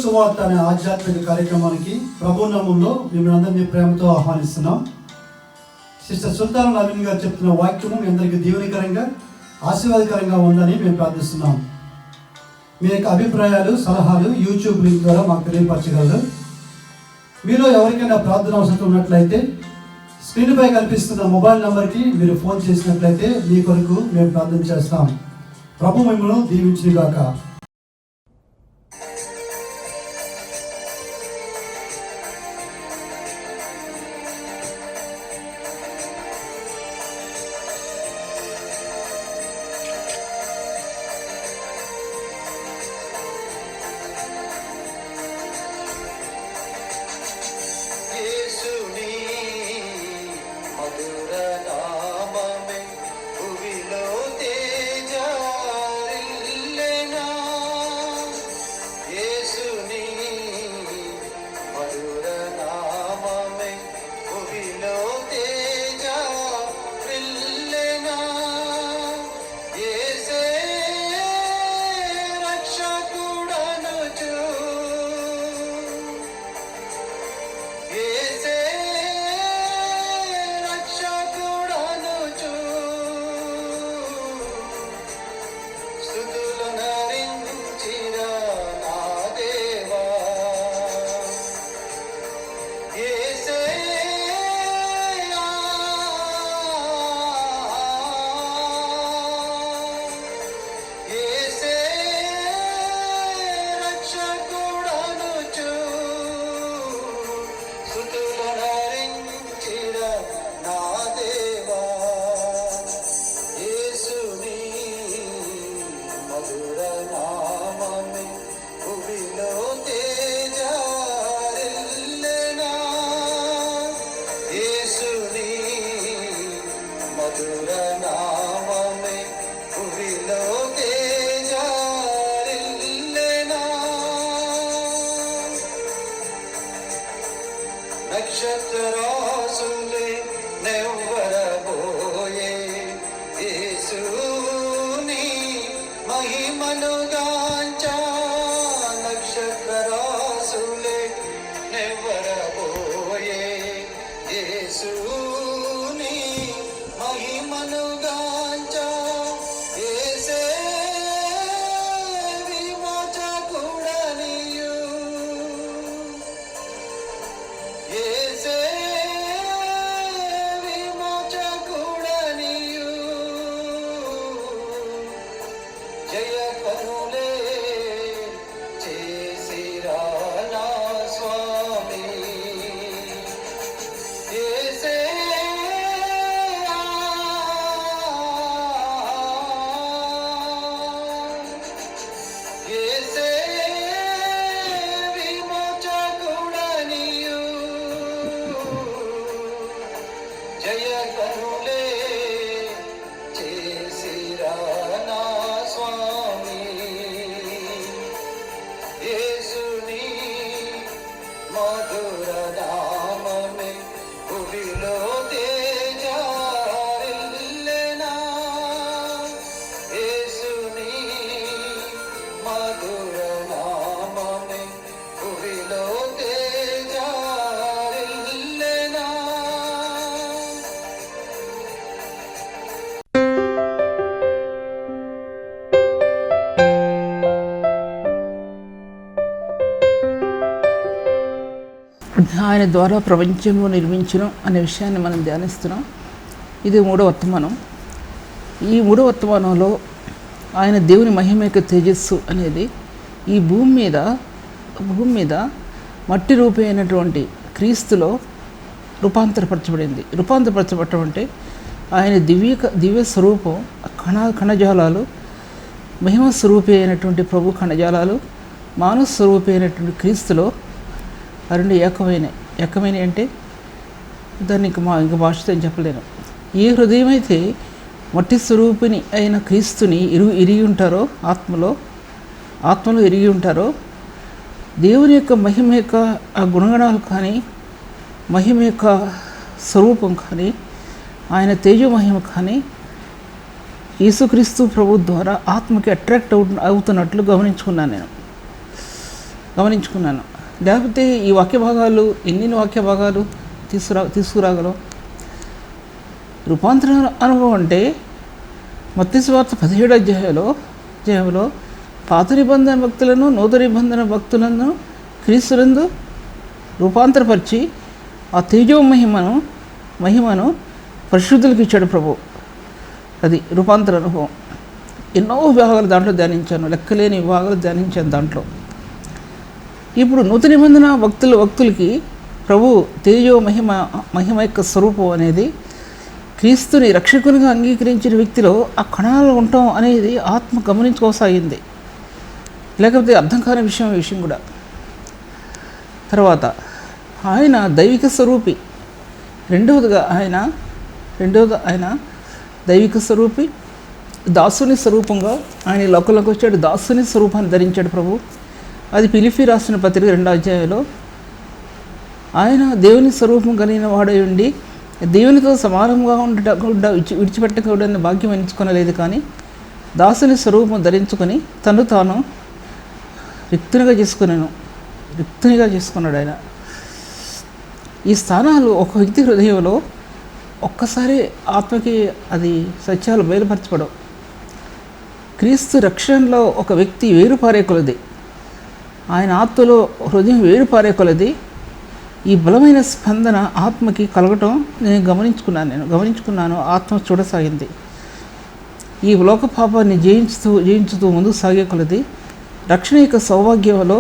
సువార్త అనే ఆధ్యాత్మిక కార్యక్రమానికి ప్రభు నామములో మిమ్మల్ని అందరినీ ప్రేమతో ఆహ్వానిస్తున్నాం. సిస్టర్ సుల్తాన్ నవీన్ గారు చెప్తున్న వాక్యము మీ అందరికీ దీవెనకరంగా ఆశీర్వాదకరంగా ఉందని మేము ప్రార్థిస్తున్నాం. మీ యొక్క అభిప్రాయాలు సలహాలు యూట్యూబ్ లింక్ ద్వారా మాకు తెలియపరచగలరు. మీలో ఎవరికైనా ప్రార్థన అవసరం ఉన్నట్లయితే స్క్రీన్పై కనిపిస్తున్న మొబైల్ నెంబర్కి మీరు ఫోన్ చేసినట్లయితే మీ కొరకు మేము ప్రార్థన చేస్తాం. ప్రభు మిమ్మల్ని దీవించుగాక. నక్షత్రాసులే నెవ్వరబోయే యేసుని మహిమను గాంచా. నక్షత్రాసులే నెవ్వరబోయే యేసుని మహిమను గాంచా. యేసే విమోచకుడనియు ఆయన ద్వారా ప్రపంచంలో నిర్మించడం అనే విషయాన్ని మనం ధ్యానిస్తున్నాం. ఇది 3వ వర్తమానం. ఈ 3వ వర్తమానంలో ఆయన దేవుని మహిమ యొక్క తేజస్సు అనేది ఈ భూమి మీద మట్టి రూపే అయినటువంటి క్రీస్తులో రూపాంతరపరచబడింది. రూపాంతరపరచబడటం అంటే ఆయన దివ్య స్వరూపం, కణజాలాలు, మహిమ స్వరూపి అయినటువంటి ప్రభు కణజాలాలు, మానవ స్వరూపి అయినటువంటి క్రీస్తులో ఆ రెండు ఏకమైన అంటే దాన్ని ఇంక భాషతో చెప్పలేను. ఏ హృదయం అయితే మట్టి స్వరూపిణి అయిన క్రీస్తుని ఇరిగి ఉంటారో, ఆత్మలో ఇరిగి ఉంటారో, దేవుని యొక్క మహిమ యొక్క ఆ గుణగణాలు కానీ, మహిమ యొక్క స్వరూపం కానీ, ఆయన తేజో మహిమ కానీ యేసుక్రీస్తు ప్రభు ద్వారా ఆత్మకి అట్రాక్ట్ అవుతున్నట్లు గమనించుకున్నాను నేను. గమనించుకున్నాను. లేకపోతే ఈ వాక్య భాగాలు ఎన్ని వాక్య భాగాలు తీసుకురాగలం? రూపాంతర అనుభవం అంటే మత్తయి సువార్త 17వ అధ్యాయంలో పాత నిబంధన భక్తులను నూతన నిబంధన భక్తులను క్రీస్తునందు రూపాంతరపరిచి ఆ తేజో మహిమను పరిశుద్ధులకు ఇచ్చాడు ప్రభు. అది రూపాంతర అనుభవం. ఎన్నో విభాగాలు దాంట్లో ధ్యానించాను, లెక్కలేని విభాగాలు ధ్యానించాను దాంట్లో. ఇప్పుడు నూతన నిబంధన భక్తులకి ప్రభు తేజో మహిమ యొక్క స్వరూపం అనేది క్రీస్తుని రక్షకునిగా అంగీకరించిన వ్యక్తిలో ఆ కణాలు ఉండటం అనేది ఆత్మ గమనించుకోసాగింది. లేకపోతే అర్థం కాని విషయం కూడా. తర్వాత ఆయన దైవిక స్వరూపి. రెండవది ఆయన దైవిక స్వరూపి. దాసుని స్వరూపంగా ఆయన లోకంలోకి వచ్చాడు. దాసుని స్వరూపాన్ని ధరించాడు ప్రభు. అది ఫిలిప్పీ రాసిన పత్రిక 2వ అధ్యాయంలో ఆయన దేవుని స్వరూపం కలిగిన వాడై ఉండి దేవునితో సమానంగా విడిచిపెట్టకూడని భాగ్యం ఎంచుకొనలేదు, కానీ దాసుని స్వరూపం ధరించుకొని తను తాను రిక్తునిగా చేసుకున్నాడు ఆయన. ఈ స్థానాలు ఒక వ్యక్తి హృదయంలో ఒక్కసారి ఆత్మకి అది సత్యాలు బయలుపరచబడవు. క్రీస్తు రక్షణలో ఒక వ్యక్తి వేరుపారే కొలది, ఆయన ఆత్మలో హృదయం వేరుపారే కొలది ఈ బలమైన స్పందన ఆత్మకి కలగటం నేను గమనించుకున్నాను. ఆత్మ చూడసాగింది. ఈ లోక పాపాన్ని జయించుతూ ముందుకు సాగే కొలది రక్షణ యొక్క సౌభాగ్యంలో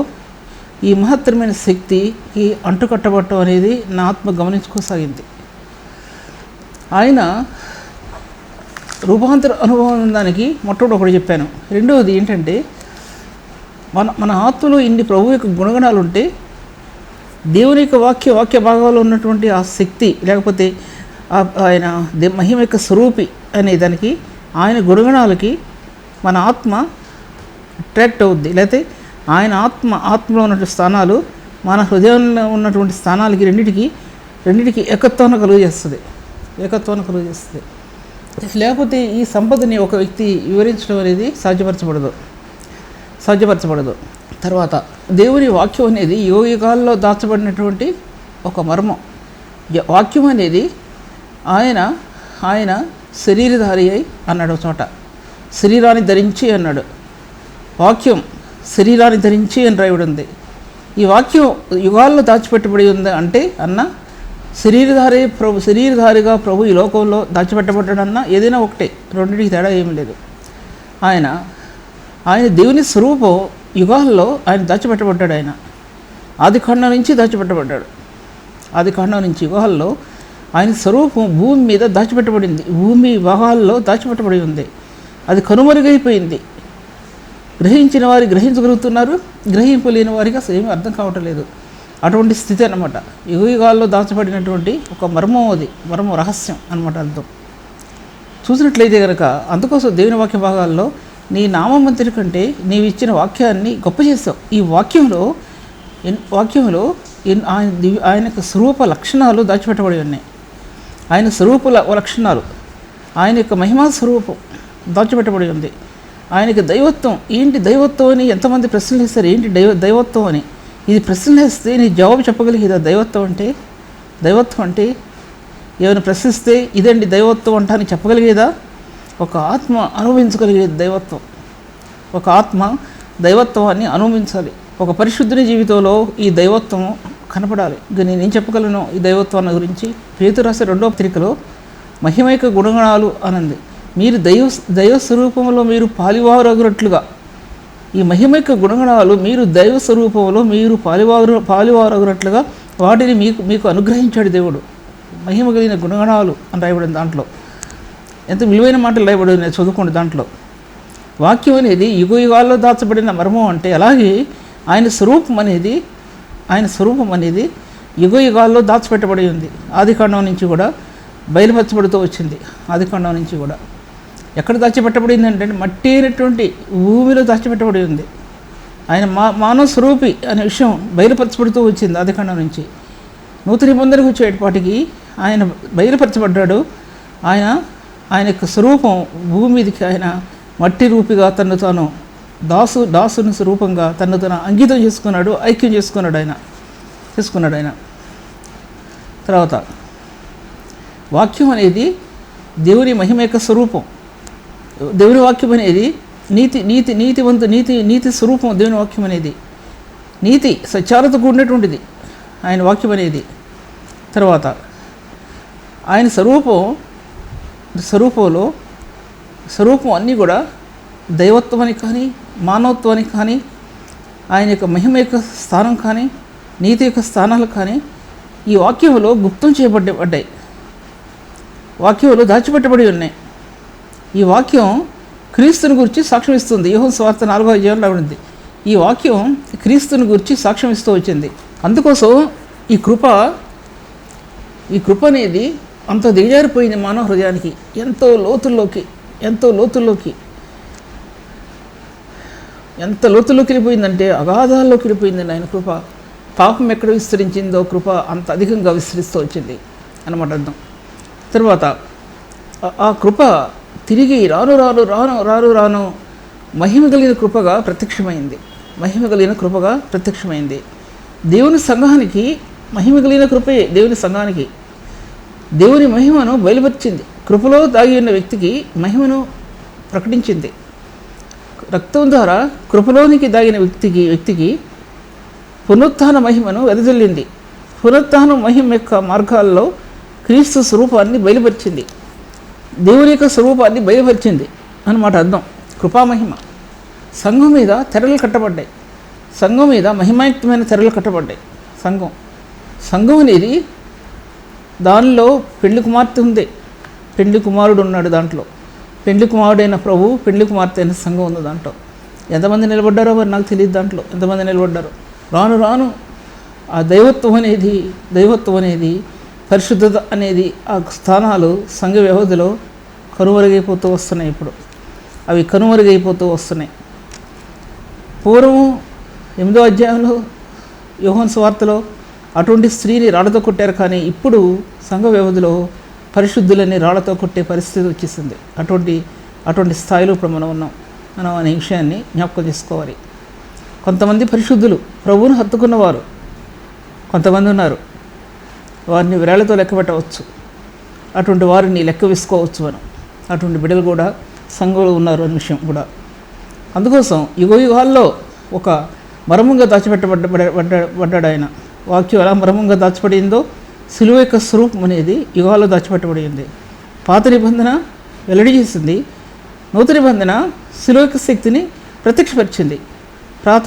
ఈ మహత్తరమైన శక్తికి అంటుకట్టబడటం అనేది నా ఆత్మ గమనించుకోసాగింది. ఆయన రూపాంతర అనుభవం దానికి మొట్టమొదటి ఒకటి చెప్పాను. రెండవది ఏంటంటే మన ఆత్మలో ఇన్ని ప్రభు యొక్క గుణగణాలు ఉంటే దేవుని యొక్క వాక్య భాగాల్లో ఉన్నటువంటి ఆ శక్తి, లేకపోతే ఆయన మహిమ యొక్క స్వరూపి అనే దానికి, ఆయన గుణగణాలకి మన ఆత్మ అట్రాక్ట్ అవుద్ది. లేకపోతే ఆయన ఆత్మలో ఉన్నటువంటి స్థానాలు మన హృదయంలో ఉన్నటువంటి స్థానాలకి రెండింటికి ఏకత్వాన్ని కలుగజేస్తుంది. లేకపోతే ఈ సంపదని ఒక వ్యక్తి వివరించడం అనేది సాధ్యపరచబడదు. తర్వాత దేవుని వాక్యం అనేది యుగాల్లో దాచబడినటువంటి ఒక మర్మం. వాక్యం అనేది ఆయన శరీరధారి అయి అన్నాడు చోట, శరీరాన్ని ధరించి అన్నాడు. వాక్యం శరీరాన్ని ధరించి అని రాయబడి ఉంది. ఈ వాక్యం యుగాల్లో దాచిపెట్టబడి ఉంది అంటే శరీరధారిగా ప్రభు ఈ లోకంలో దాచిపెట్టబడ్డాడన్నా ఏదైనా ఒకటే, రెండింటికి తేడా ఏమీ లేదు. ఆయన దేవుని స్వరూపం యుగాల్లో ఆయన దాచిపెట్టబడ్డాడు. ఆయన ఆదికాండం నుంచి దాచిపెట్టబడ్డాడు. ఆదికాండం నుంచి యుగాల్లో ఆయన స్వరూపం భూమి మీద దాచిపెట్టబడింది. భూమి భాగాల్లో దాచిపెట్టబడి ఉంది. అది కనుమరుగైపోయింది. గ్రహించిన వారు గ్రహించగలుగుతున్నారు, గ్రహింపలేని వారికి అసలు ఏమీ అర్థం కావటం లేదు. అటువంటి స్థితి అన్నమాట. యుగాల్లో దాచబడినటువంటి ఒక మర్మం, అది మర్మం, రహస్యం అన్నమాట అర్థం. చూసినట్లయితే కనుక అందుకోసం దేవుని వాక్య భాగాల్లో నీ నామమంత్రి కంటే నీవు ఇచ్చిన వాక్యాన్ని గొప్ప చేస్తావు. ఈ వాక్యంలో ఆయన యొక్క స్వరూప లక్షణాలు దాచిపెట్టబడి ఉన్నాయి. ఆయన స్వరూప లక్షణాలు, ఆయన యొక్క మహిమా స్వరూపం దాచిపెట్టబడి ఉంది. ఆయనకి దైవత్వం ఏంటి? దైవత్వం అని ఎంతమంది ప్రశ్నలు వేస్తారు. ఏంటి దైవత్వం అని? ఇది ప్రశ్నలు వేస్తే నీ జవాబు చెప్పగలిగేదా? దైవత్వం అంటే ఏమైనా ప్రశ్నిస్తే ఇదండి దైవత్వం అంట అని చెప్పగలిగేదా? ఒక ఆత్మ అనుభవించగలిగేది దైవత్వం. ఒక ఆత్మ దైవత్వాన్ని అనుభవించాలి. ఒక పరిశుద్ధుని జీవితంలో ఈ దైవత్వం కనపడాలి. ఇక నేనేం చెప్పగలను ఈ దైవత్వాన్ని గురించి? పేతురు రాసే 2వ పత్రికలో మహిమైక గుణగణాలు అనంది. మీరు దైవ స్వరూపంలో మీరు పాలివారగునట్లుగా, ఈ మహిమైక గుణగణాలు మీరు దైవ స్వరూపంలో మీరు పాలివారగునట్లుగా వాటిని మీకు అనుగ్రహించాడు దేవుడు. మహిమ కలిగిన గుణగణాలు అని రాయబడింది. దాంట్లో ఎంత విలువైన మాటలు రాయబడి చదువుకోండి. దాంట్లో వాక్యం అనేది యుగాల్లో దాచబడిన మర్మం అంటే, అలాగే ఆయన స్వరూపం అనేది యుగాల్లో దాచిపెట్టబడి ఉంది. ఆదికాండం నుంచి కూడా బయలుపరచబడుతూ వచ్చింది. ఆదికాండం నుంచి కూడా ఎక్కడ దాచిపెట్టబడింది అంటే మట్టి అయినటువంటి భూమిలో దాచిపెట్టబడి ఉంది. ఆయన మానవ స్వరూపి అనే విషయం బయలుపరచబడుతూ వచ్చింది ఆదికాండం నుంచి. నూతన నిబంధనకు వచ్చేపాటికి ఆయన బయలుపరచబడ్డాడు. ఆయన యొక్క స్వరూపం భూమి మీదకి ఆయన మట్టి రూపిగా తను తాను దాసుని స్వరూపంగా తను అంకితం చేసుకున్నాడు, ఐక్యం చేసుకున్నాడు ఆయన. తర్వాత వాక్యం అనేది దేవుని మహిమ యొక్క స్వరూపం. దేవుని వాక్యం అనేది నీతి స్వరూపం. దేవుని వాక్యం అనేది నీతి సత్యాలతో కూడినటువంటిది ఆయన వాక్యం అనేది. తర్వాత ఆయన స్వరూపం అన్నీ కూడా దైవత్వానికి కానీ మానవత్వానికి కానీ ఆయన యొక్క మహిమ యొక్క స్థానం కానీ నీతి యొక్క స్థానాలు కానీ ఈ వాక్యంలో గుప్తం చేయబడ్డాయి, వాక్యంలో దాచిపెట్టబడి ఉన్నాయి. ఈ వాక్యం క్రీస్తుని గురించి సాక్ష్యం ఇస్తుంది. యోహాను సువార్త 4వ అధ్యాయంలో ఉంది. ఈ వాక్యం క్రీస్తుని గురించి సాక్ష్యం ఇస్తూ వచ్చింది. అందుకోసం ఈ కృప అనేది అంత దిగజారిపోయింది మానవ హృదయానికి, ఎంతో లోతుల్లోకి వెళ్ళిపోయిందంటే అగాధాల్లోకి వెళ్ళిపోయిందండి ఆయన కృప. పాపం ఎక్కడ విస్తరించిందో కృప అంత అధికంగా విస్తరిస్తూ వచ్చింది అన్నమాట అర్థం. తర్వాత ఆ కృప తిరిగి రాను మహిమ కలిగిన కృపగా ప్రత్యక్షమైంది. దేవుని సంఘానికి మహిమ కలిగిన కృపే దేవుని సంఘానికి దేవుని మహిమను బయలుపరిచింది. కృపలో దాగి ఉన్న వ్యక్తికి మహిమను ప్రకటించింది. రక్తం ద్వారా కృపలోనికి దాగిన వ్యక్తికి పునరుత్థాన మహిమను వెదజల్లింది. పునరుత్థాన మహిమ యొక్క మార్గాల్లో క్రీస్తు స్వరూపాన్ని బయలుపరిచింది, దేవుని యొక్క స్వరూపాన్ని బయలుపరిచింది అన్నమాట అర్థం. కృపామహిమ సంఘం మీద తెరలు కట్టబడ్డాయి, సంఘం మీద మహిమాయుక్తమైన తెరలు కట్టబడ్డాయి. సంఘం అనేది దానిలో పెళ్లి కుమార్తె ఉంది, పెళ్లి కుమారుడు ఉన్నాడు దాంట్లో, పెళ్లి కుమారుడైన ప్రభు, పెళ్లి కుమార్తె అయిన సంఘం ఉంది దాంట్లో. ఎంతమంది నిలబడ్డారో మరి నాకు తెలియదు, దాంట్లో ఎంతమంది నిలబడ్డారో. రాను ఆ దైవత్వం అనేది పరిశుద్ధత అనేది ఆ స్థానాలు సంఘ వ్యవధిలో కనుమరుగైపోతూ వస్తున్నాయి. ఇప్పుడు అవి కనుమరుగైపోతూ వస్తున్నాయి. పూర్వం 8వ అధ్యాయంలో యోహాను సువార్తలో అటువంటి స్త్రీని రాళ్లతో కొట్టారు, కానీ ఇప్పుడు సంఘ వ్యవధిలో పరిశుద్ధులని రాళ్లతో కొట్టే పరిస్థితి వచ్చేసింది. అటువంటి స్థాయిలో ఇప్పుడు మనం అనే విషయాన్ని జ్ఞాపకం చేసుకోవాలి. కొంతమంది పరిశుద్ధులు ప్రభువును హత్తుకున్నవారు కొంతమంది ఉన్నారు, వారిని విరాళతో లెక్క పెట్టవచ్చు, అటువంటి వారిని లెక్క వేసుకోవచ్చు మనం. అటువంటి బిడ్డలు కూడా సంఘంలో ఉన్నారు అనే విషయం కూడా. అందుకోసం యుగాల్లో ఒక మర్మంగా దాచిపెట్టబడ్డాడు ఆయన. వాక్యం ఎలా మర్మంగా దాచిపడిందో సిలువ యొక్క స్వరూపం అనేది యుగాల్లో దాచిపెట్టబడింది. పాత నిబంధన వెల్లడి చేసింది, నూతన నిబంధన సిలువ యొక్క శక్తిని ప్రత్యక్షపరిచింది.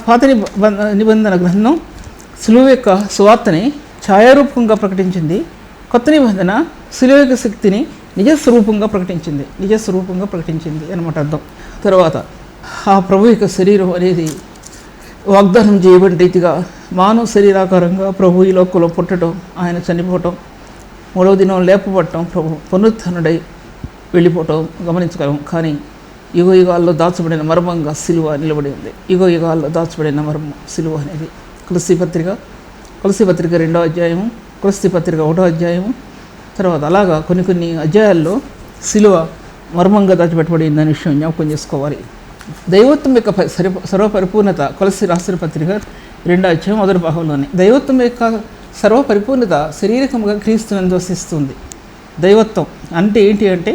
పాత నిబంధన గ్రంథం సిలువ యొక్క సువార్తని ఛాయారూపంగా ప్రకటించింది. కొత్త నిబంధన సిలువ యొక్క శక్తిని నిజస్వరూపంగా ప్రకటించింది అన్నమాట అర్థం. తర్వాత ఆ ప్రభు యొక్క శరీరం అనేది వాగ్దానం చేయబడిన రీతిగా మానవ శరీరాకారంగా ప్రభు ఈ లోకంలో పుట్టడం, ఆయన చనిపోవటం, 3వ దినం లేపబడటం, ప్రభు పునరుత్థానుడై వెళ్ళిపోవటం గమనించగలం. కానీ యుగాల్లో దాచబడిన మర్మంగా సిలువ నిలబడి ఉంది. యుగాల్లో దాచబడిన మర్మం సిలువ అనేది. కొలస్సీ పత్రిక 2వ అధ్యాయము, కొలస్సీ పత్రిక 1వ అధ్యాయము, తర్వాత అలాగా కొన్ని అధ్యాయాల్లో సిలువ మర్మంగా దాచిపెట్టబడింది అనే విషయం జ్ఞాపకం చేసుకోవాలి. దైవత్వం యొక్క సర్వపరిపూర్ణత కొలస్సీ రాసిన పత్రిక 2వ అధ్యాయం 1వ భాగంలోనే. దైవత్వం యొక్క సర్వపరిపూర్ణత శారీరకంగా క్రీస్తునందు వసిస్తుంది. దైవత్వం అంటే ఏంటి అంటే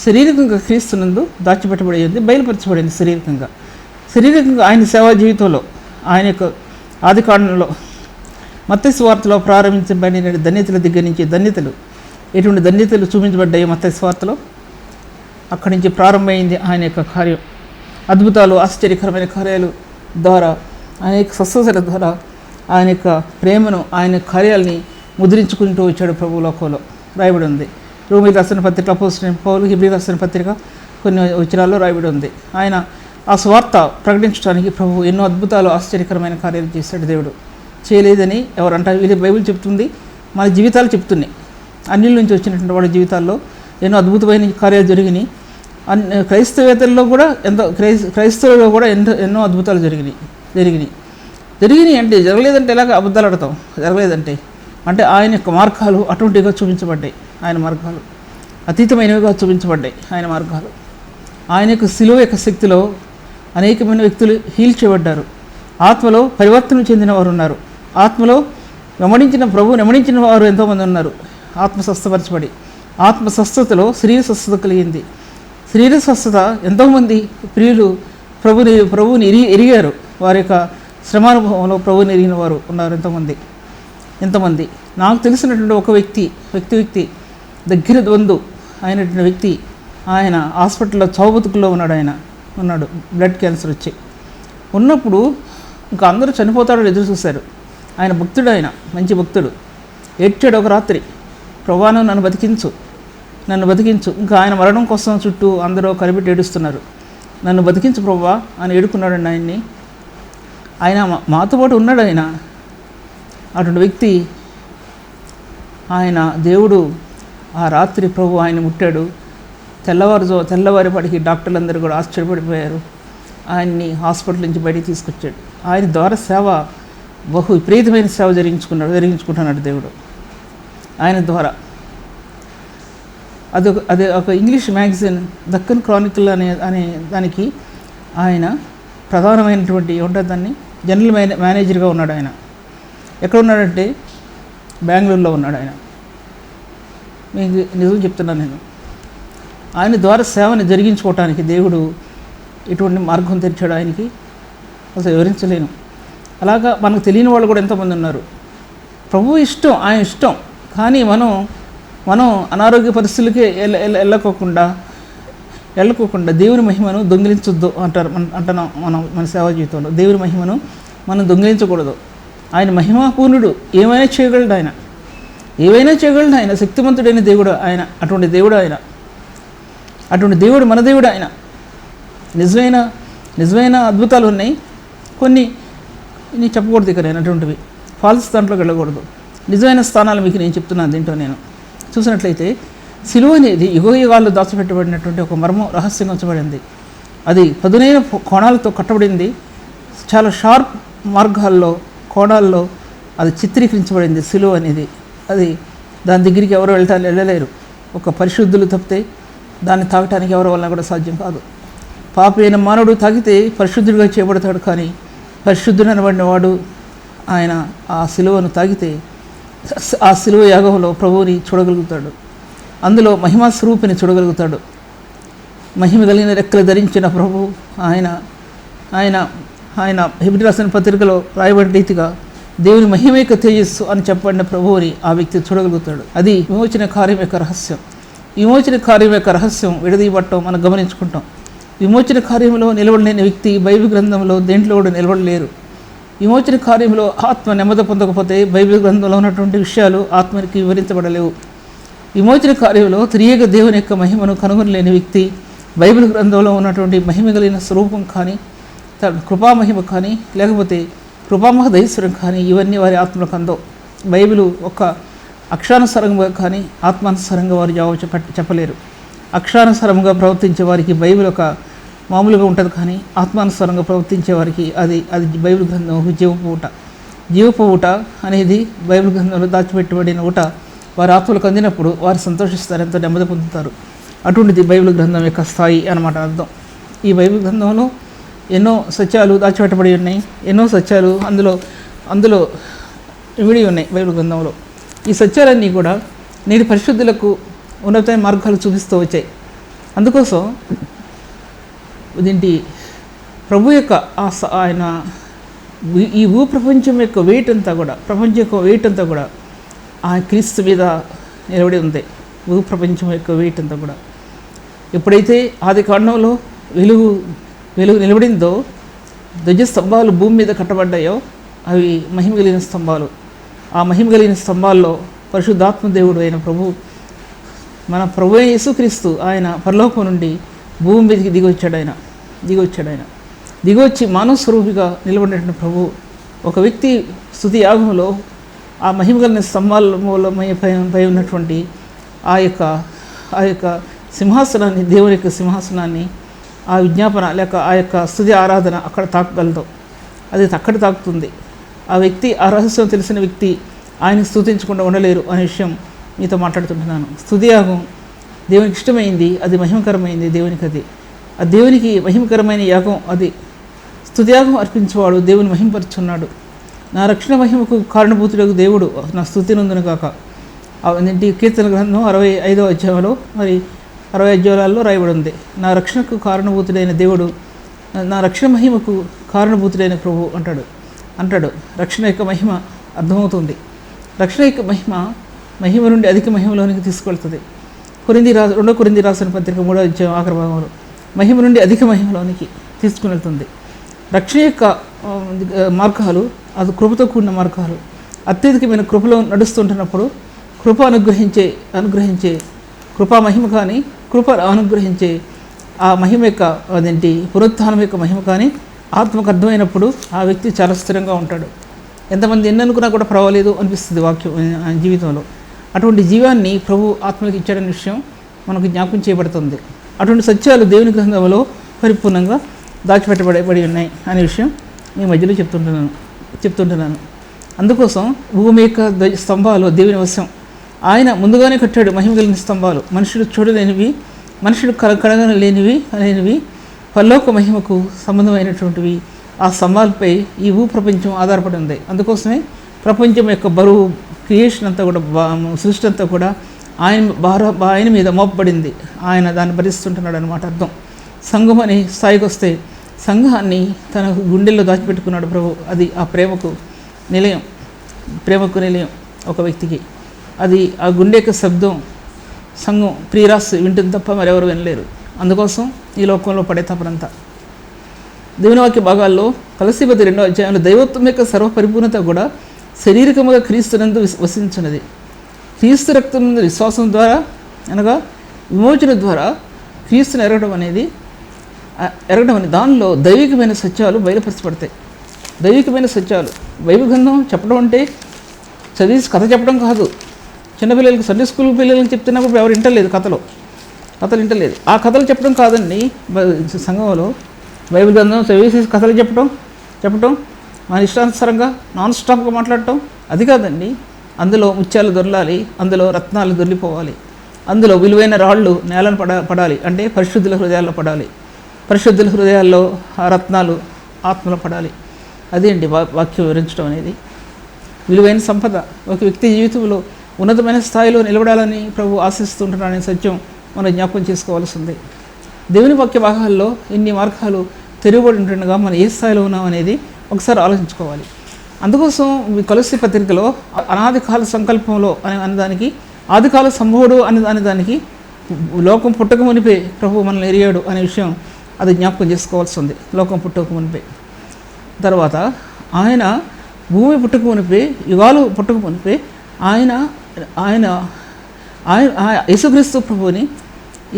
శారీరకంగా క్రీస్తునందు దాచిపెట్టబడింది, బయలుపరచబడింది. శారీరకంగా ఆయన సేవా జీవితంలో, ఆయన యొక్క ఆది కాండంలో మత్తయి సువార్తలో ప్రారంభించబడిన ధన్యతల దగ్గర నుంచి ఎటువంటి ధన్యతలు చూపించబడ్డాయి మత్తయి సువార్తలో, అక్కడి నుంచి ప్రారంభమైంది ఆయన యొక్క కార్యం. అద్భుతాలు, ఆశ్చర్యకరమైన కార్యాలు ద్వారా, ఆయన యొక్క స్వస్థతల ద్వారా ఆయన యొక్క ప్రేమను, ఆయన కార్యాలని ముద్రించుకుంటూ వచ్చాడు ప్రభు లోకంలో రాయబడి ఉంది. రోమీయులకు రాసిన పత్రిక, అపోస్తలుడైన పౌలు హెబ్రీయులకు రాసిన పత్రిక కొన్ని వచనాల్లో రాయబడి ఉంది. ఆయన ఆ స్వార్త ప్రకటించడానికి ప్రభు ఎన్నో అద్భుతాలు, ఆశ్చర్యకరమైన కార్యాలు చేశాడు. దేవుడు చేయలేదని ఎవరంటారు? వీళ్ళ బైబిల్ చెప్తుంది, మన జీవితాలు చెప్తున్నాయి. అన్నిల నుంచి వచ్చినటువంటి వాళ్ళ జీవితాల్లో ఎన్నో అద్భుతమైన కార్యాలు జరిగినాయి. క్రైస్తవేతల్లో కూడా క్రైస్తవులలో కూడా ఎన్నో అద్భుతాలు జరిగినాయి అంటే జరగలేదంటే ఎలాగ అబద్ధాలు ఆడతాం? జరగలేదంటే అంటే ఆయన యొక్క మార్గాలు అటువంటిగా చూపించబడ్డాయి. ఆయన మార్గాలు అతీతమైనవిగా చూపించబడ్డాయి. ఆయన మార్గాలు ఆయన యొక్క సిలువ యొక్క శక్తిలో అనేకమైన వ్యక్తులు హీల్ చేయబడ్డారు. ఆత్మలో పరివర్తన చెందిన వారు ఉన్నారు. ఆత్మలో వెంబడించిన వారు ఎంతోమంది ఉన్నారు. ఆత్మ స్వస్థపరచబడి ఆత్మ స్వస్థతలో శరీర స్వస్థత కలిగింది. శరీర స్వస్థత ఎంతోమంది ప్రియులు ప్రభువుని ఎరిగారు. వారి యొక్క శ్రమానుభవంలో ప్రభువుని ఎరిగిన వారు ఉన్నారు ఎంతమంది. నాకు తెలిసినటువంటి ఒక వ్యక్తి దగ్గర బంధు అయినటువంటి వ్యక్తి, ఆయన హాస్పిటల్లో చావుబతుకుల్లో ఉన్నాడు. బ్లడ్ క్యాన్సర్ వచ్చి ఉన్నప్పుడు ఇంకా అందరూ చనిపోతాడని ఎదురు చూశారు. ఆయన భక్తుడు, ఆయన మంచి భక్తుడు. ఏడ్చాడు ఒక రాత్రి, ప్రభువా నన్ను బతికించు. ఇంకా ఆయన మరణం కోసం చుట్టూ అందరూ కనిపెట్టి ఏడుస్తున్నారు. నన్ను బతికించు ప్రభువా అని ఏడుకున్నాడండి ఆయన్ని. ఆయన మాతో పాటు ఉన్నాడు. ఆయన అటువంటి వ్యక్తి. ఆయన దేవుడు ఆ రాత్రి ప్రభు ఆయన ముట్టాడు. తెల్లవారిపాటికి డాక్టర్లందరూ కూడా ఆశ్చర్యపడిపోయారు. ఆయన్ని హాస్పిటల్ నుంచి బయటికి తీసుకొచ్చాడు. ఆయన ద్వారా సేవ, బహు విపరీతమైన సేవ జరిగించుకుంటున్నాడు దేవుడు ఆయన ద్వారా. అదే ఒక ఇంగ్లీష్ మ్యాగజైన్ దక్కన్ క్రానికల్ అనే దానికి ఆయన ప్రధానమైనటువంటి దాన్ని జనరల్ మేనేజర్గా ఉన్నాడు. ఆయన ఎక్కడ ఉన్నాడంటే బెంగళూరులో ఉన్నాడు. ఆయన మీకు నిజం చెప్తున్నాను నేను. ఆయన ద్వారా సేవని జరిగించుకోవటానికి దేవుడు ఎటువంటి మార్గం తెరిచాడు ఆయనకి అసలు వివరించలేను. అలాగా మనకు తెలియని వాళ్ళు కూడా ఎంతోమంది ఉన్నారు. ప్రభు ఇష్టం, ఆయన ఇష్టం. కానీ మనం అనారోగ్య పరిస్థితులకే వెళ్ళకోకుండా దేవుని మహిమను దొంగిలించొద్దు అంటున్నాం మన సేవా జీవితంలో. దేవుని మహిమను మనం దొంగిలించకూడదు. ఆయన మహిమాపూర్ణుడు, ఏమైనా చేయగలడు ఆయన శక్తిమంతుడైన దేవుడు ఆయన. అటువంటి దేవుడు మన దేవుడు ఆయన. నిజమైన అద్భుతాలు ఉన్నాయి. కొన్ని నేను చెప్పకూడదు ఇక, నేను అటువంటివి ఫాల్స్ దాంట్లోకి వెళ్ళకూడదు. నిజమైన స్థానాలు మీకు నేను చెప్తున్నాను. దీంట్లో నేను చూసినట్లయితే సిలువ అనేది యుగాల్లో దాచిపెట్టబడినటువంటి ఒక మర్మం, రహస్యంగా ఉంచబడింది. అది పదునైన కోణాలతో కట్టబడింది. చాలా షార్ప్ కోణాల్లో అది చిత్రీకరించబడింది సిలువ అనేది. అది దాని దగ్గరికి ఎవరు వెళ్ళలేరు. ఒక పరిశుద్ధులు తప్పితే దాన్ని తాగటానికి ఎవరి వల్ల కూడా సాధ్యం కాదు. పాపి అయిన మానవుడు తాగితే పరిశుద్ధుడిగా చేయబడతాడు. కానీ పరిశుద్ధుడు అనబడిన వాడు ఆయన ఆ సిలువను తాగితే ఆ సిలువ యాగంలో ప్రభువుని చూడగలుగుతాడు. అందులో మహిమా స్వరూపిని చూడగలుగుతాడు. మహిమ కలిగిన రెక్కలు ధరించిన ప్రభు ఆయన హెబ్రీ రాసిన పత్రికలో రాయబడిన రీతిగా దేవుని మహిమేక తేజస్సు అని చెప్పబడిన ప్రభువుని ఆ వ్యక్తి చూడగలుగుతాడు. అది విమోచన కార్యం యొక్క రహస్యం. విమోచన కార్యం యొక్క రహస్యం విడదీయబట్టం మనం గమనించుకుంటాం. విమోచన కార్యంలో నిలబడలేని వ్యక్తి బైబిల్ గ్రంథంలో దేంట్లో కూడా నిలబడలేరు. విమోచన కార్యంలో ఆత్మ నెమ్మది పొందకపోతే బైబిల్ గ్రంథంలో ఉన్నటువంటి విషయాలు ఆత్మకి వివరించబడలేవు. విమోచన కార్యంలో త్రియేక దేవుని యొక్క మహిమను కనుగొనలేని వ్యక్తి బైబిల్ గ్రంథంలో ఉన్నటువంటి మహిమ కలిగిన స్వరూపం కానీ, కృపామహిమ కానీ, లేకపోతే కృపామహదైశ్వరం కానీ ఇవన్నీ వారి ఆత్మలకు అందవు. బైబిల్ ఒక అక్షరానుసారంగా కానీ ఆత్మానుసారంగా వారు జవాబు చెప్పలేరు. అక్షరానుసారంగా ప్రవర్తించే వారికి బైబిల్ ఒక మామూలుగా ఉంటుంది. కానీ ఆత్మానుసారంగా ప్రవర్తించే వారికి అది బైబిల్ గ్రంథం ఒక జీవపు ఊట అనేది బైబిల్ గ్రంథంలో దాచిపెట్టబడిన ఊట వారి ఆత్మలకు అందినప్పుడు వారు సంతోషిస్తారు, ఎంతో నెమ్మది పొందుతారు. అటువంటిది బైబిల్ గ్రంథం యొక్క స్థాయి అన్నమాట అర్థం. ఈ బైబిల్ గ్రంథంలో ఎన్నో సత్యాలు దాచిపెట్టబడి ఉన్నాయి. ఎన్నో సత్యాలు అందులో ఇమిడి ఉన్నాయి బైబిల్ గ్రంథంలో. ఈ సత్యాలన్నీ కూడా నేటి పరిశుద్ధులకు ఉన్నతమైన మార్గాలు చూపిస్తూ వచ్చాయి. అందుకోసం దీంటి ప్రభు యొక్క ఆయన ఈ భూప్రపంచం యొక్క వెయిట్ అంతా కూడా ఆ క్రీస్తు మీద నిలబడి ఉంది. భూప్రపంచం యొక్క వెయిట్ అంతా కూడా ఎప్పుడైతే ఆది కాండంలో వెలుగు నిలబడిందో, ధ్వజస్తంభాలు భూమి మీద కట్టబడ్డాయో అవి మహిమ కలిగిన స్తంభాలు. ఆ మహిమ కలిగిన స్తంభాల్లో పరిశుద్ధాత్మ దేవుడు అయిన మన ప్రభు యేసుక్రీస్తు ఆయన పరలోకం నుండి భూమి మీదకి దిగొచ్చి మానవ స్వరూపిగా నిలబడినటువంటి ప్రభు ఒక వ్యక్తి స్తుతి యాగంలో ఆ మహిమ కలిగిన స్తంభాల పై ఉన్నటువంటి ఆ యొక్క సింహాసనాన్ని, దేవుని యొక్క సింహాసనాన్ని, ఆ విజ్ఞాపన లేక ఆ యొక్క స్తుతి ఆరాధన అక్కడ తాకగలదు. అది అక్కడ తాకుతుంది. ఆ వ్యక్తి, ఆ రహస్యం తెలిసిన వ్యక్తి ఆయన స్తుతించకుండా ఉండలేరు అనే విషయం మీతో మాట్లాడుతుంటున్నాను. స్తుతి యాగం దేవునికి ఇష్టమైంది, అది మహిమకరమైంది దేవునికి. అది ఆ దేవునికి మహిమకరమైన యాగం అది. స్తుతియాగం అర్పించేవాడు దేవుని మహిమపరుచున్నాడు. నా రక్షణ మహిమకు కారణభూతులకు దేవుడు నా స్తుతి నందును కాక. అదేంటి కీర్తన గ్రంథం 65వ అధ్యాయంలో మరి 60 అధ్యాయాలలో రాయబడి ఉంది. నా రక్షణకు కారణభూతుడైన దేవుడు, నా రక్షణ మహిమకు కారణభూతుడైన ప్రభు అంటాడు. రక్షణ యొక్క మహిమ అర్థమవుతుంది. రక్షణ యొక్క మహిమ నుండి అధిక మహిమలోనికి తీసుకెళ్తుంది. 2 కొరింథీ రాసిన పత్రిక 3వ అధ్యాయం ఆఖరి భాగంలో మహిమ నుండి అధిక మహిమలోనికి తీసుకుని వెళ్తుంది. రక్షణ యొక్క మార్గాలు అది కృపతో కూడిన మార్గాలు. అత్యధికమైన కృపలో నడుస్తుంటున్నప్పుడు కృప అనుగ్రహించే కృపా మహిమ కానీ, కృప అనుగ్రహించే ఆ మహిమ యొక్క పునరుత్థానం యొక్క మహిమ కానీ ఆత్మకు అర్థమైనప్పుడు ఆ వ్యక్తి చాలా స్థిరంగా ఉంటాడు. ఎంతమంది ఎన్ననుకున్నా కూడా పర్వాలేదు అనిపిస్తుంది వాక్యం జీవితంలో. అటువంటి జీవాన్ని ప్రభు ఆత్మలకు ఇచ్చాడనే విషయం మనకు జ్ఞాపకం చేయబడుతుంది. అటువంటి సత్యాలు దేవుని గ్రంథంలో పరిపూర్ణంగా దాచిపెట్టబడి ఉన్నాయి అనే విషయం మీ మధ్యలో చెప్తుంటున్నాను. అందుకోసం భూమి యొక్క స్తంభాలు దేవుని వశం. ఆయన ముందుగానే కట్టాడు మహిమ కలిగిన స్తంభాలు. మనుషుడు చూడలేనివి, మనుషుడు కలగలేనివి పరలోక మహిమకు సంబంధమైనటువంటివి. ఆ స్తంభాలపై ఈ భూప్రపంచం ఆధారపడి ఉంది. అందుకోసమే ప్రపంచం యొక్క బరువు, క్రియేషన్ అంతా కూడా, సృష్టి అంతా కూడా ఆయన మీద మోపబడింది. ఆయన దాన్ని భరిస్తుంటున్నాడు అన్నమాట అర్థం. సంఘం అనే స్థాయికి వస్తే సంఘాన్ని తన గుండెల్లో దాచిపెట్టుకున్నాడు ప్రభు. అది ఆ ప్రేమకు నిలయం ఒక వ్యక్తికి. అది ఆ గుండె యొక్క శబ్దం సంఘం ప్రియరాశి వింటుంది తప్ప మరెవరు వినలేరు. అందుకోసం ఈ లోకంలో పడే తపనంతా. దేవుని వాక్య భాగాల్లో కొలస్సీపత్రిక 2వ అధ్యాయంలో దైవత్వం యొక్క సర్వపరిపూర్ణత కూడా శారీరకముగా క్రీస్తునందు వసించినది. క్రీస్తు రక్తం విశ్వాసం ద్వారా అనగా విమోచన ద్వారా క్రీస్తుని ఎరగడం అనేది దానిలో దైవికమైన సత్యాలు బయలుపరచబడతాయి. దైవికమైన సత్యాలు బైబిల్ గ్రంథం చెప్పడం అంటే చదివి కథ చెప్పడం కాదు. చిన్నపిల్లలకి సండే స్కూల్ పిల్లలకి చెప్తున్నప్పుడు ఎవరు వింటలేదు, కథలు వింటలేదు. ఆ కథలు చెప్పడం కాదండి సంఘంలో. బైబిల్ గ్రంథం చదివేసి కథలు చెప్పడం మన ఇష్టానుసారంగా నాన్ స్టాప్గా మాట్లాడటం అది కాదండి. అందులో ముత్యాలు దొరలాలి, అందులో రత్నాలు దొరికిపోవాలి, అందులో విలువైన రాళ్ళు నేలను పడాలి. అంటే పరిశుద్ధుల హృదయాల్లో పడాలి. పరిశుద్ధుల హృదయాల్లో ఆ రత్నాలు ఆత్మలో పడాలి. అదేంటి వాక్యం వివరించడం అనేది. విలువైన సంపద ఒక వ్యక్తి జీవితంలో ఉన్నతమైన స్థాయిలో నిలబడాలని ప్రభు ఆశిస్తుంటున్నాడనే సత్యం మనం జ్ఞాపకం చేసుకోవాల్సి ఉంది. దేవుని వాక్య భాగాల్లో ఇన్ని మార్గాలు తెరవబడి ఉంటుండగా మనం ఏ స్థాయిలో ఉన్నాం అనేది ఒకసారి ఆలోచించుకోవాలి. అందుకోసం కొలస్సీ పత్రికలో అనాది కాల సంకల్పంలో అనేదానికి, ఆదికాల సంభవుడు అనేదానికి లోకం పుట్టక మునిపే ప్రభు మనల్ని ఎరిగాడు అనే విషయం అది జ్ఞాపకం చేసుకోవాల్సి ఉంది. లోకం పుట్టక మునిపే, తర్వాత ఆయన భూమి పుట్టక మునిపే, యుగాలు పుట్టక మునిపే ఆయన యేసుక్రీస్తు ప్రభువుని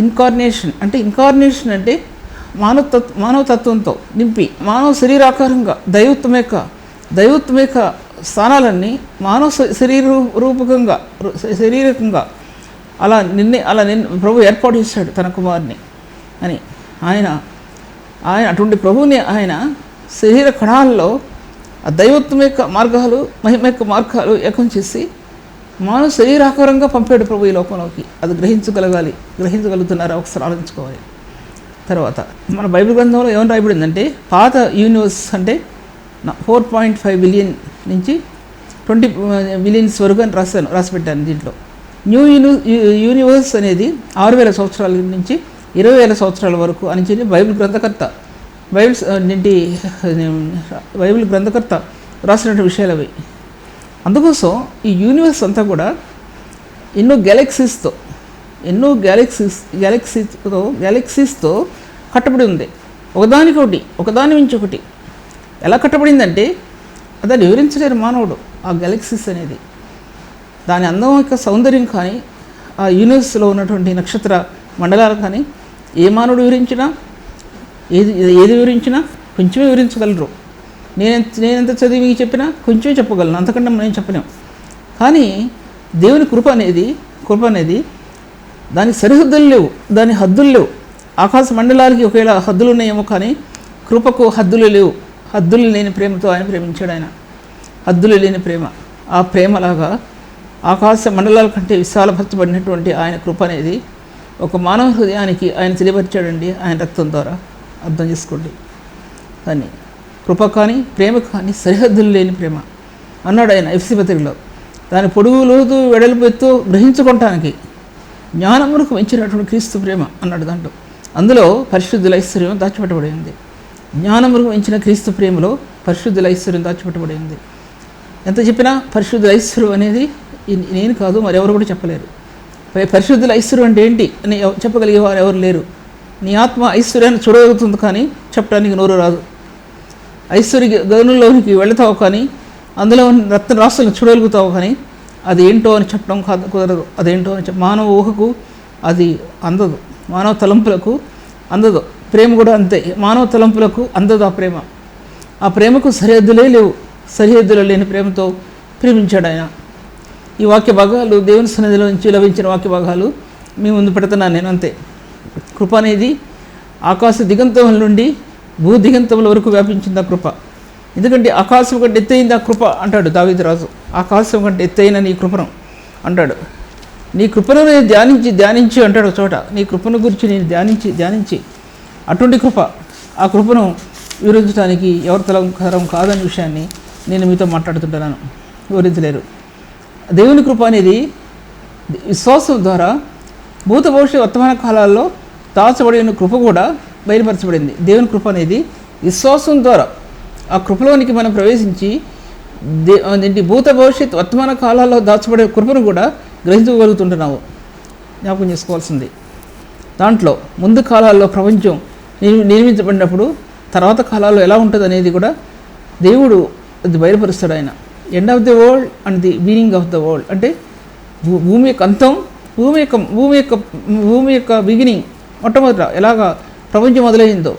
ఇన్కార్నేషన్ అంటే మానవతత్వంతో నింపి మానవ శరీరాకారంగా దైవత్వం యొక్క స్థానాలన్నీ మానవ శరీరకంగా అలా ప్రభు ఏర్పాటు చేశాడు తన కుమారుని అని. ఆయన అటువంటి ప్రభువుని ఆయన శరీర కణాల్లో ఆ దైవత్వం యొక్క మార్గాలు, మహిమ యొక్క మార్గాలు ఏకం చేసి మానవ శరీరాకారంగా పంపాడు ప్రభు ఈ లోకంలోకి. అది గ్రహించగలుగుతున్నారా ఒకసారి ఆలోచించుకోవాలి. తర్వాత మన బైబిల్ గ్రంథంలో ఏమని రాయబడిందంటే పాత యూనివర్స్ అంటే 4.5 బిలియన్ నుంచి 20 బిలియన్స్ వరకు అని రాసిపెట్టాను. దీంట్లో న్యూ యూనివర్స్ అనేది 6,000 సంవత్సరాల నుంచి 20,000 సంవత్సరాల వరకు అని చెప్పి బైబిల్ గ్రంథకర్త రాసినటువంటి విషయాలు అవి. అందుకోసం ఈ యూనివర్స్ అంతా కూడా ఎన్నో గ్యాలక్సీస్తో కట్టబడి ఉంది. ఒకదాని మించి ఒకటి. ఎలా కట్టబడిందంటే దాన్ని వివరించలేరు మానవుడు. ఆ గ్యాలక్సీస్ అనేది దాని అందం యొక్క సౌందర్యం కానీ, ఆ యూనివర్స్లో ఉన్నటువంటి నక్షత్ర మండలాలు కానీ ఏ మానవుడు వివరించినా, ఏది వివరించినా కొంచెమే వివరించగలరు. నేనెంత చదివి మీకు చెప్పినా కొంచెమే చెప్పగలను, అంతకంటే నేను చెప్పలేం. కానీ దేవుని కృప అనేది దానికి సరిహద్దులు లేవు, దాని హద్దులు లేవు. ఆకాశ మండలాలకి ఒకవేళ హద్దులు ఉన్నాయేమో కానీ కృపకు హద్దులు లేవు. హద్దులు లేని ప్రేమతో ఆయన ప్రేమించాడు. ఆయన హద్దులు లేని ప్రేమ. ఆ ప్రేమలాగా ఆకాశ మండలాల కంటే విశాలపరచబడినటువంటి ఆయన కృప అనేది ఒక మానవ హృదయానికి ఆయన తెలియపరిచాడండి ఆయన రక్తం ద్వారా. అర్థం చేసుకోండి. కానీ కృప కానీ ప్రేమ కానీ సరిహద్దులు లేని ప్రేమ అన్నాడు ఆయన ఎఫ్సీ పత్రికలో. దాని పొడుగు లోతు వెడల్పు ఎత్తు గ్రహించుకోవటానికి జ్ఞానమునకు మించినటువంటి క్రీస్తు ప్రేమ అన్నాడు దాంట్లో. అందులో పరిశుద్ధుల ఐశ్వర్యం దాచిపెట్టబడి ఉంది. జ్ఞానమునకు మించిన క్రీస్తు ప్రేమలో పరిశుద్ధుల ఐశ్వర్యం దాచిపెట్టబడి ఉంది. ఎంత చెప్పినా పరిశుద్ధుల ఐశ్వర్యం అనేది నేను కాదు, మరి ఎవరు కూడా చెప్పలేరు. పరిశుద్ధుల ఐశ్వర్యం అంటే ఏంటి అని చెప్పగలిగే వారు ఎవరు లేరు. నీ ఆత్మ ఐశ్వర్యాన్ని చూడగలుగుతుంది కానీ చెప్పడానికి నోరు రాదు. ఐశ్వర్య గనుల్లోనికి వెళతావు కానీ అందులో రత్న రాసులను చూడగలుగుతావు కానీ అది ఏంటో అని చెప్పడం కుదరదు. అదేంటో అని మానవ ఊహకు అది అందదు, మానవ తలంపులకు అందదు. ప్రేమ కూడా అంతే, మానవ తలంపులకు అందదు ఆ ప్రేమ. ఆ ప్రేమకు సరిహద్దులే లేవు. సరిహద్దులు లేని ప్రేమతో ప్రేమించాడు ఆయన. ఈ వాక్య భాగాలు దేవుని సన్నిధిలో నుంచి లభించిన వాక్య భాగాలు మీ ముందు పెడుతున్నాను నేను, అంతే. కృప అనేది ఆకాశ దిగంతముల నుండి భూ దిగంతముల వరకు వ్యాపించింది ఆ కృప. ఎందుకంటే ఆకాశం కంటే ఎత్తైంది ఆ కృప అంటాడు దావీదు రాజు. ఆకాశం కంటే ఎత్తైన నీ కృపను అంటాడు. నీ కృపను నేను ధ్యానించి అంటాడు ఒక చోట. నీ కృపను గురించి నేను ధ్యానించి అటువంటి కృప, ఆ కృపను వివరించడానికి ఎవరి తరం కాదనే విషయాన్ని నేను మీతో మాట్లాడుతుంటున్నాను. వివరించలేరు. దేవుని కృప అనేది విశ్వాసం ద్వారా భూత భవిష్యత్ వర్తమాన కాలాల్లో దాచబడిన కృప కూడా బయలుపరచబడింది. దేవుని కృప అనేది విశ్వాసం ద్వారా ఆ కృపలోనికి మనం ప్రవేశించి భూత భవిష్యత్ వర్తమాన కాలాల్లో దాచబడే కృపను కూడా గ్రహించగలుగుతుంటున్నాము. జ్ఞాపకం చేసుకోవాల్సింది. దాంట్లో ముందు కాలాల్లో ప్రపంచం నిర్మించబడినప్పుడు తర్వాత కాలాల్లో ఎలా ఉంటుంది అనేది కూడా దేవుడు అది బయలుపరుస్తాడు ఆయన. End of the world and the beginning of the world అంటే భూమి యొక్క అంతం, భూమి యొక్క బిగినింగ్. మొట్టమొదట ఎలాగా ప్రపంచం మొదలైందో,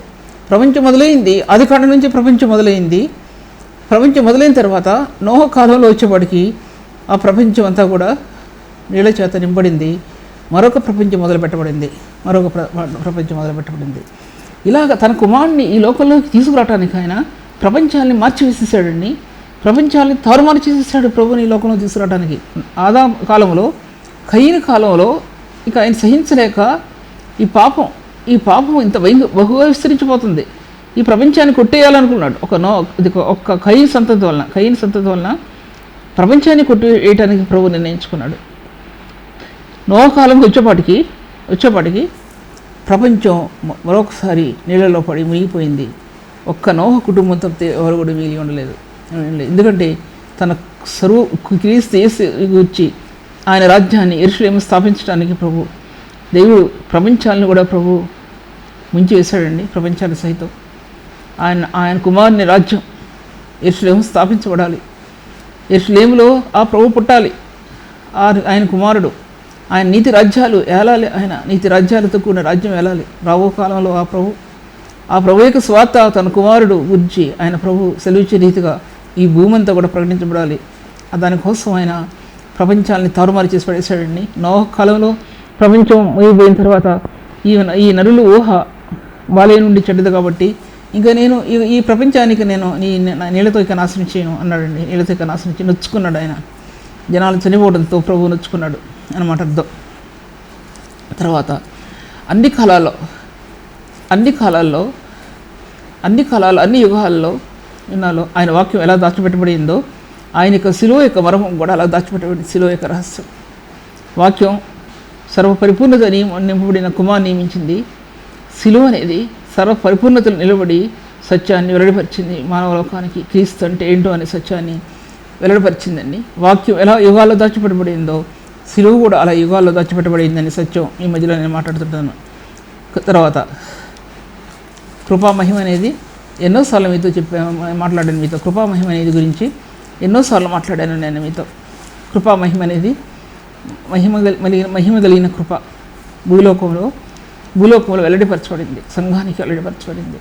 ప్రపంచం మొదలైంది ఆది కాండం నుంచి. ప్రపంచం మొదలైన తర్వాత నోహ కాలంలో వచ్చేవాడికి ఆ ప్రపంచం అంతా కూడా నీళ్ళ చేత నింపడింది. మరొక ప్రపంచం మొదలుపెట్టబడింది. ఇలాగ తన కుమారుడిని ఈ లోకంలోకి తీసుకురావటానికి ఆయన ప్రపంచాన్ని మార్చివేసేసాడండి. ప్రపంచాన్ని తారుమారు చేసేసాడు ప్రభుని ఈ లోకంలో తీసుకురావడానికి. ఆదాం కాలంలో, కయీను కాలంలో ఇక ఆయన సహించలేక ఈ పాపం ఇంత బహుగా విస్తరించిపోతుంది, ఈ ప్రపంచాన్ని కొట్టేయాలనుకున్నాడు. ఒక్క కయీను సంతతి వలన ప్రపంచాన్ని కొట్టేయటానికి ప్రభు నిర్ణయించుకున్నాడు. నోహ కాలం వచ్చేపాటికి ప్రపంచం మరొకసారి నీళ్ళలో పడి మునిగిపోయింది. ఒక్క నోహ కుటుంబం తప్పితే ఎవరు కూడా మిగిలి ఉండలేదు. ఎందుకంటే తన క్రీస్తు యేసు గురించి ఆయన రాజ్యాన్ని యెరూషలేము స్థాపించడానికి దేవుడు ప్రపంచాలను కూడా ముంచి వేశాడండి. ప్రపంచాన్ని సహితం ఆయన కుమారుని రాజ్యం యెరూషలేము స్థాపించబడాలి. యెరూషలేములో ఆ పుట్టాలి. ఆయన కుమారుడు, ఆయన నీతి రాజ్యాలు ఏలాలి. ఆయన నీతి రాజ్యాలతో కూడిన రాజ్యం ఏలాలి. రాబో కాలంలో ఆ ప్రభు యొక్క స్వార్థ తన కుమారుడు గురించి ఆయన సెలవిచ్చే రీతిగా ఈ భూమి అంతా కూడా ప్రకటించబడాలి. దానికోసం ఆయన ప్రపంచాలని తారుమారు చేసి పడేశాడండి. నోహ కాలంలో ప్రపంచం ముగిపోయిన తర్వాత ఈ నరులు ఊహ బాలే నుండి చెడ్డది కాబట్టి ఇంకా నేను ఈ ప్రపంచానికి నేను నీళ్ళతో ఇక నాశనం చేయను అన్నాడండి. నీళ్ళతో ఇక నాశనం చేయి నొచ్చుకున్నాడు ఆయన. జనాలు చనిపోవడంతో ప్రభువు నొచ్చుకున్నాడు అన్నమాట అర్థం. తర్వాత అన్ని కాలాల్లో అన్ని యుగాల్లో ఆయన వాక్యం ఎలా దాచిపెట్టబడిందో ఆయన యొక్క శిలువ యొక్క మర్మం కూడా అలా దాచిపెట్టబడింది. శిలువ యొక్క రహస్యం వాక్యం సర్వపరిపూర్ణత నింపబడిన కుమార్ నియమించింది. శిలువ అనేది సర్వపరిపూర్ణతలు నిలబడి సత్యాన్ని వెల్లడిపరిచింది. మానవ లోకానికి క్రీస్తు అంటే ఏంటో అనే సత్యాన్ని వెల్లడిపరిచిందండి. వాక్యం ఎలా యుగాల్లో దాచిపెట్టబడిందో శిలువ కూడా అలా యుగాల్లో దాచిపెట్టబడిందని సత్యం ఈ మధ్యలో నేను మాట్లాడుతుంటాను. తర్వాత కృపామహిమ అనేది ఎన్నోసార్లు మీతో మాట్లాడాను. మీతో కృపామహిమ అనేది గురించి ఎన్నోసార్లు మాట్లాడాను నేను మీతో. కృపామహిమ అనేది మహిమ కలిగిన కృప భూలోకంలో వెల్లడిపరచబడింది, సంఘానికి వెల్లడిపరచబడింది.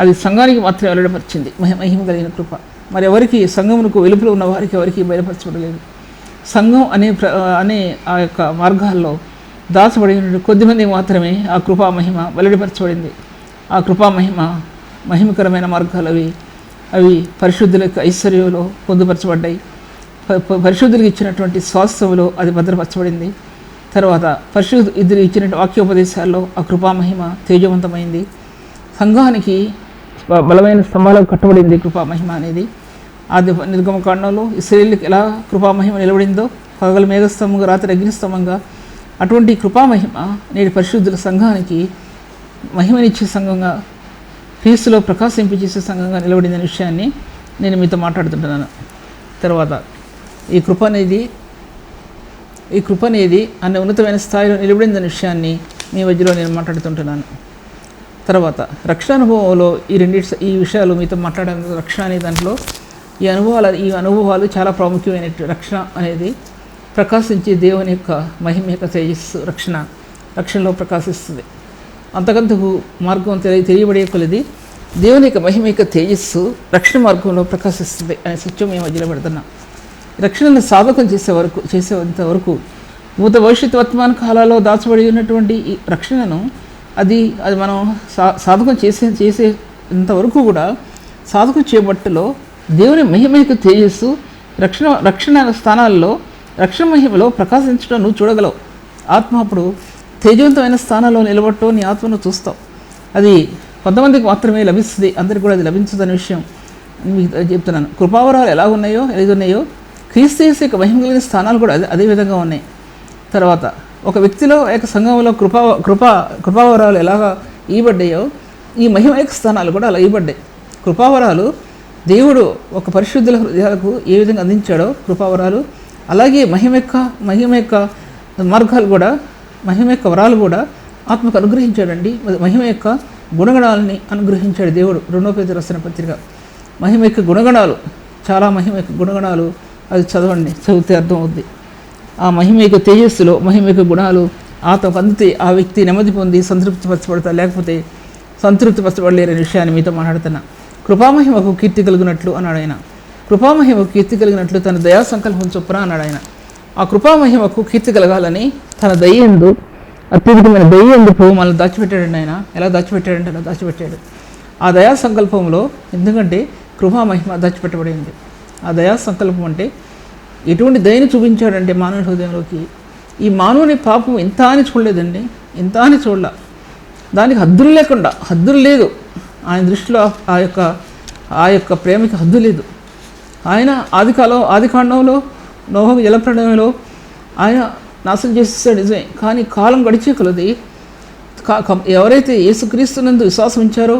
అది సంఘానికి మాత్రమే వెల్లడిపరిచింది మహిమ కలిగిన కృప. మరి ఎవరికి సంఘమునకు వెలుపల ఉన్న వారికి ఎవరికి బయలుపరచబడలేదు. సంఘం అనే ఆ యొక్క మార్గాల్లో దాచబడిన కొద్దిమందికి మాత్రమే ఆ కృపామహిమ వెల్లడిపరచబడింది. ఆ కృపామహిమ మహిమకరమైన మార్గాలు అవి పరిశుద్ధులకు ఐశ్వర్యంలో పొందుపరచబడ్డాయి. పరిశుద్ధులకు ఇచ్చినటువంటి స్వాస్థ్యంలో అది భద్రపరచబడింది. తర్వాత పరిశుద్ధ ఇద్దరు ఇచ్చిన వాక్యోపదేశాల్లో ఆ కృపామహిమ తేజవంతమైంది. సంఘానికి బలమైన స్తంభాలకు కట్టబడింది కృపామహిమ అనేది. ఆది నిర్గమకాండంలో ఇశ్రాయేలుకి ఎలా కృపామహిమ నిలబడిందో, పగలు మేఘస్తంభంగా రాత్రి అగ్నిస్తంభంగా, అటువంటి కృపామహిమ నేటి పరిశుద్ధుల సంఘానికి మహిమనిచ్చే సంఘంగా, క్రీస్తులో ప్రకాశింపచేసే సంఘంగా నిలబడిందనే విషయాన్ని నేను మీతో మాట్లాడుతుంటున్నాను. తర్వాత ఈ కృప అనేది అన్న ఉన్నతమైన స్థాయిలో నిలబడిందనే విషయాన్ని మీ మధ్యలో నేను మాట్లాడుతుంటున్నాను. తర్వాత రక్షణ అనుభవంలో ఈ విషయాలు మీతో మాట్లాడాను. రక్షణ అనే దాంట్లో ఈ అనుభవాలు చాలా ప్రాముఖ్యమైన. రక్షణ అనేది ప్రకాశించే దేవుని యొక్క మహిమ యొక్క తేజస్సు రక్షణలో ప్రకాశిస్తుంది. అంతకంతకు మార్గం తెలియబడే కొలది దేవుని యొక్క మహిమ యొక్క తేజస్సు రక్షణ మార్గంలో ప్రకాశిస్తుంది అనే సత్యం మేము మధ్యలో పెడుతున్నాం. రక్షణను సాధకం చేసేంత వరకు భూత భవిష్యత్తు వర్తమాన కాలాల్లో దాచబడి ఉన్నటువంటి ఈ రక్షణను అది మనం సాధకం చేసేంత వరకు కూడా సాధకం చేయబట్టలో దేవుని మహిమ యొక్క తేజస్సు రక్షణ స్థానాల్లో రక్షణ మహిమలో ప్రకాశించడం నువ్వు చూడగలవు. ఆత్మ అప్పుడు తేజవంతమైన స్థానాల్లో నిలబడటం నీ ఆత్మను చూస్తావు. అది కొంతమందికి మాత్రమే లభిస్తుంది, అందరికి కూడా అది లభించదనే విషయం మీకు చెప్తున్నాను. కృపావరాలు ఎలా ఉన్నాయో క్రీస్తు యేసు యొక్క మహిమ కలిగిన స్థానాలు కూడా అదే విధంగా ఉన్నాయి. తర్వాత ఒక వ్యక్తిలో సంఘంలో కృపావరాలు ఎలాగా ఇవ్వబడ్డాయో ఈ మహిమ యొక్క స్థానాలు కూడా అలా ఇవ్వబడ్డాయి. కృపావరాలు దేవుడు ఒక పరిశుద్ధుల హృదయాలకు ఏ విధంగా అందించాడో కృపావరాలు, అలాగే మహిమ యొక్క మార్గాలు కూడా, మహిమ యొక్క వరాలు కూడా ఆత్మకు అనుగ్రహించాడండి. మహిమ యొక్క గుణగణాలని అనుగ్రహించాడు దేవుడు. 2 పేతురు రాసిన పత్రిక. మహిమ యొక్క గుణగణాలు, చాలా మహిమ యొక్క గుణగణాలు, అది చదివితే అర్థం అవుద్ది. ఆ మహిమ యొక్క తేజస్సులో మహిమ యొక్క గుణాలు ఆత్మకు అందితే ఆ వ్యక్తి నెమ్మది పొంది సంతృప్తిపరచబడతారు, లేకపోతే సంతృప్తిపరచబడలేరనే విషయాన్ని మీతో మాట్లాడుతున్నా. కృపామహిమకు కీర్తి కలిగినట్లు అన్నాడు ఆయన. కృపామహిమకు కీర్తి కలిగినట్లు తన దయా సంకల్పం చొప్పున అన్నాడు ఆయన. ఆ కృపామహిమకు కీర్తి కలగాలని తన దయ్యందు, అత్యధికమైన దయ్యందు ప్రభు మనల్ని దాచిపెట్టాడండి. ఆయన ఎలా దాచిపెట్టాడంటే అలా దాచిపెట్టాడు. ఆ దయా సంకల్పంలో ఎందుకంటే కృపామహిమ దాచిపెట్టబడింది. ఆ దయా సంకల్పం అంటే ఎటువంటి దయని చూపించాడంటే మానవుని హృదయంలోకి. ఈ మానవుని పాపం ఇంత అని చూడలేదండి, ఇంత అని చూడలే. దానికి హద్దులు లేదు. ఆయన దృష్టిలో ఆ యొక్క ప్రేమకి హద్దు లేదు. ఆయన ఆదికాండంలో నోహకు జలప్రళయంలో ఆయన నాశనం చేసేసాడు నిజమే. కానీ కాలం గడిచే కొలది ఎవరైతే యేసుక్రీస్తునందు విశ్వాసం ఉంచారో,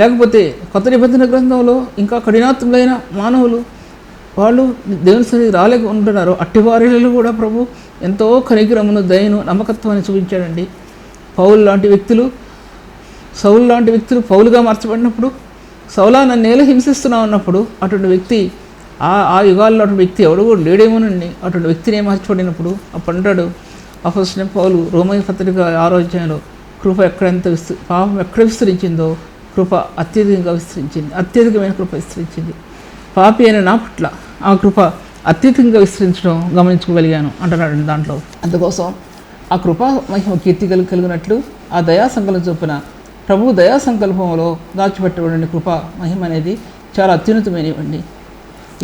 లేకపోతే కొత్త నిబంధన గ్రంథంలో ఇంకా కఠినాత్ములైన మానవులు వాళ్ళు దేవుని సన్నిధికి రాలేక ఉంటున్నారు, అట్టివారిలో కూడా ప్రభు ఎంతో కనికరమును, దయను, నమ్మకత్వాన్ని చూపించాడండి. సౌలు లాంటి వ్యక్తులు పౌలుగా మార్చబడినప్పుడు, సౌలా నన్ను నేల హింసిస్తున్నా ఉన్నప్పుడు అటువంటి వ్యక్తి ఆ యుగాల్లో అటువంటి వ్యక్తి ఎవడు కూడా లేడేమోనండి. అటువంటి వ్యక్తిని మార్చబడినప్పుడు అప్పుడు అంటాడు అపోస్తలుడైన పౌలు రోమయ పత్రిక 6వ అధ్యాయంలో, పాపం ఎక్కడ విస్తరించిందో కృప అత్యధికమైన కృప విస్తరించింది. పాపి అయిన నా పట్ల ఆ కృప అత్యధికంగా విస్తరించడం గమనించుకోగలిగాను అంటున్నాడు దాంట్లో. అందుకోసం ఆ కృపా మహిమ కీర్తి కలిగినట్లు ఆ దయా సంకల్పం చొప్పున ప్రభు దయా సంకల్పంలో దాచిపెట్టబడిన కృప మహిమ అనేది చాలా అత్యున్నతమైనవండి.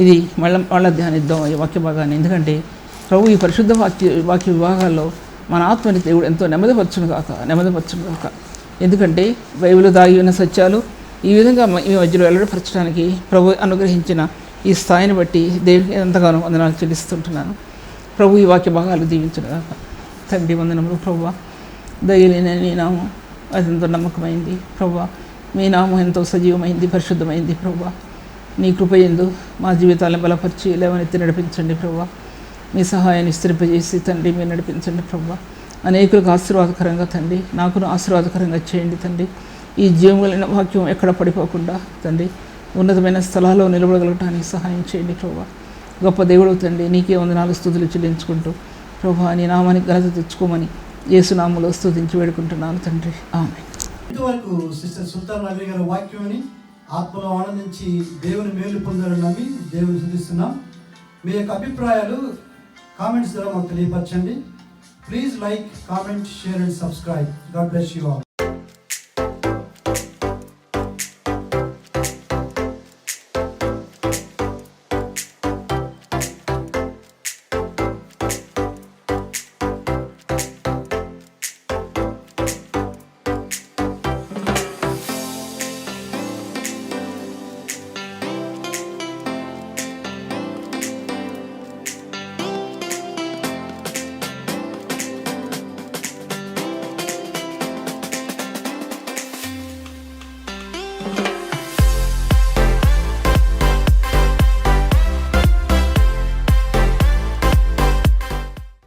ఇది మళ్ళీ ధ్యానిద్దాం ఈ వాక్య భాగాన్ని. ఎందుకంటే ప్రభు ఈ పరిశుద్ధ వాక్య విభాగాల్లో మన ఆత్మని దేవుడు ఎంతో నెమ్మదిపరచును కాక. ఎందుకంటే బైబిల్లో దాగి ఉన్న సత్యాలు ఈ విధంగా ఈ మధ్యలో వెల్లడిపరచడానికి ప్రభు అనుగ్రహించిన ఈ స్థాయిని బట్టి దేవునికి ఎంతగానో వందనాలు చెల్లిస్తుంటున్నాను. ప్రభు ఈ వాక్య భాగాలు దీవించును కాక. తండ్రి వందనములు ప్రభువా. దయలేని నీ నామం అది ఎంతో నమ్మకమైంది ప్రభువా. మీ నామం ఎంతో సజీవమైంది, పరిశుద్ధమైంది ప్రభువా. నీ కృపయందు మా జీవితాలను బలపరిచి లేవనెత్తి నడిపించండి ప్రభువా. మీ సహాయాన్ని విస్తరింపజేసి తండ్రి మీరు నడిపించండి ప్రభువా. అనేకులకు ఆశీర్వాదకరంగా తండ్రి, నాకును ఆశీర్వాదకరంగా చేయండి తండ్రి. ఈ జీవములైన వాక్యం ఎక్కడ పడిపోకుండా తండ్రి ఉన్నతమైన స్థలాల్లో నిలబడగలగటానికి సహాయం చేయండి ప్రభువా. గొప్ప దేవుడు తండ్రి, నీకే వందనాలు స్తుతులు చెల్లించుకుంటూ ప్రభువా నీ నామానికి ఘనత తెచ్చుకోమని యేసు నామములో స్తుతించి వేడుకుంటున్నాను తండ్రి. ఆమేన్. ఇంతవరకు సిస్టర్ సుల్తాన్ నగరి గారి వాక్యాన్ని ఆత్మలో ఆనందించి దేవుని మేలు పొందాలని నమ్మి దేవుని స్తుతిస్తున్నాం. మీ యొక్క అభిప్రాయాలు కామెంట్స్ ద్వారా మాకు తెలియపరచండి. Please like, comment, share and subscribe. God bless you all.